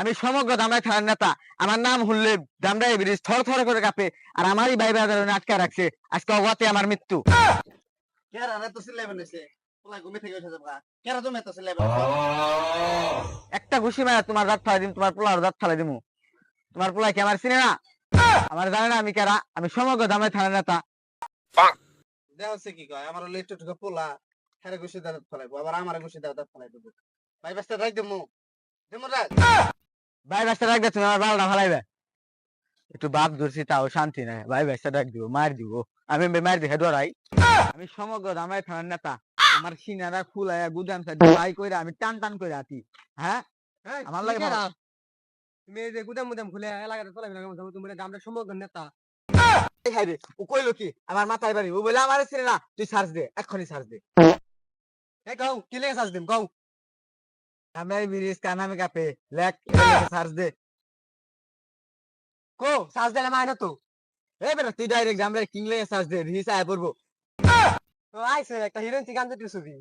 আমি সমগ্র দামরাই থানার নেতা। আমার নাম শুনলে দামরাই ব্রিজ থর থর করে কাঁপে। আর আমারই ভাই বাজারে আটকা রাখছে। আজকে অগতে আমার মৃত্যু। কেরা রে তো সিলাই বানাইছে পোলা ঘুমে থেকে উঠে যাবা কেরা তুমি তো সিলাই একটা ঘুষি মারা তোমার দাঁত ফালাই দিম, তোমার পোলার দাঁত ফালাই দিমু। তোমার পোলা কি আমার চিনে না? আমার জানে না আমি কারা। আমি সমগ্র দামরাই থানার নেতা। দেওছে কি কয় আমার লেট্টু টুকা পোলা হেরে ঘুষি দাঁত ফলাইবো আবার আমার ঘুষি দাঁত ফলাই দেবো ভাই বাস্তা রাখ দেবো দেবো রাখ ভাই বাচ্চা ডাক দে, তুমি আমার বালটা ফালাইবে। একটু বাপ ধরছি তাও শান্তি নাই। ভাই বাচ্চা ডাক দিব, মার দিব। আমি মার দেখে ডরাই। আমি সমগ্র দামরাই থানার নেতা। আমার সিনারা ফুলাইয়া গুদাম সাইড ভাই কইরা আমি টান টান করে আতি। হ্যাঁ, আমার লাগে ভালো। তুমি এই যে গুদাম মুদাম খুলে এলাকাটা চলাবি না কেমন তুমি আমরা সমগ্র নেতা এই হাই রে, ও কইলো কি আমার মাথায় বাড়ি। ও বলে আমার চিনে না, তুই সার্চ দে, এক্ষুনি সার্চ দে। এই গাও কি লেগে সাজ দিম গাও আমি ব্রিজ কানামে কাপে লেখ সার্চ দে। কো সাজ দিলে মায় না তো এই বেটা তুই ডাইরেক্ট আমরা কিংলে সার্চ দে, রিস আয় পড়বো। ও আইছে একটা হিরোইন থেকে আনতে ছবি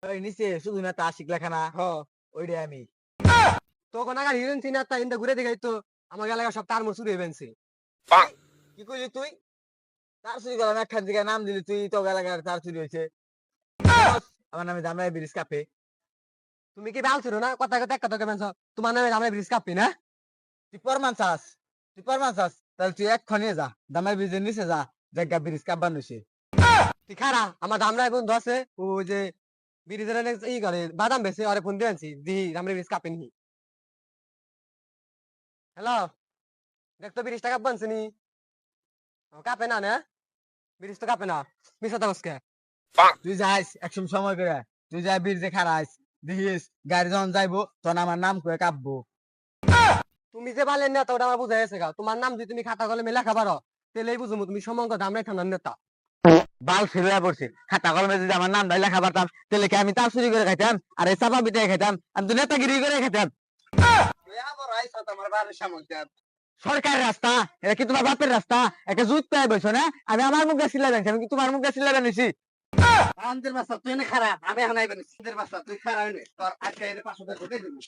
ওই নিচে শুধু না তা শিখ লেখা না, হ ওইটাই আমি। তখন আগে হিরোইন চিনা তা ইন্দা ঘুরে দেখাই তো আমার এলাকা সব তার মোর চুরি হয়ে বেনছে কি কইলি তুই? তার চুরি করলাম একখান থেকে নাম দিলি তুই, তো এলাকার তার চুরি হয়েছে। আমার নামে দামরাই ব্রিজ কাপে। তুমি কি বাল ছিল না কথা কথা একটা তোকে বেনছ তোমার নামে আমরা ব্রিজ কাপি না তুই প্রমাণ চাস? তুই প্রমাণ চাস? তাহলে তুই এক্ষণে যা, দামাই ব্রিজের নিচে যা, জায়গা ব্রিজ কাপবান হয়েছে। তুই খারা আমার দামরা বন্ধু আছে ও যে ব্রিজের ই করে বাদাম বেছে আরে ফোন দিয়ে আনছি দি আমরা ব্রিজ কাপেননি হ্যালো দেখতো ব্রিজটা কাপ বানছে নি কাপে না না ব্রিজ তো কাপে না মিশা তাগসকে তুই যাইস একসময় সময় করে, তুই যাই ব্রিজে খারাইস, দেখিস গাড়ি যখন যাইবো তখন আমার নাম করে কাঁপবো। তুমি যে বালের নেতা ওটা আমার বুঝাই গেছে গা তোমার নাম যদি তুমি খাতা কলমে লেখা পারো তাহলেই বুঝবো তুমি সমগ্র দামরাই থানার নেতা বাল ফিরে পড়ছে। খাতা কলমে যদি আমার নাম লেখা পারতাম তাহলে কি আমি তার চুরি করে খাইতাম আর এই চাপা পিটাই খাইতাম? আমি তো নেতাগিরি করে খাইতাম। তুই আবার আইছ আমার বাড়ির সামনে সরকারের রাস্তা এটা কি তোমার বাপের রাস্তা? একটা জুত পাই বলছো না? আমি আমার মুখে সিলাই বানছি, আমি কি তোমার মুখে সিলাই বানিয়েছি? আমাদের বাসা তুই না খারাপ আমি এখন আইবেন আমাদের বাসা তুই খারাপ হইনি তোর আজকে এর 500 টাকা ঢুকে দিবি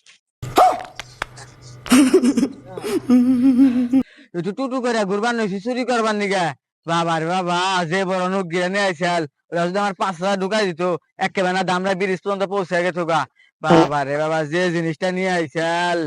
একটু টুটু করে ঘুরবার নইছি চুরি করবার নিগা। বাবা রে বাবা, যে বড় নোক গিয়ে নিয়ে আইসাল, ওরা যদি আমার 5,000 ঢুকাই দিত একেবারে দামরা ব্রিজ পর্যন্ত পৌঁছে গেছো গা। বাবা রে বাবা, যে জিনিসটা নিয়ে আইসাল।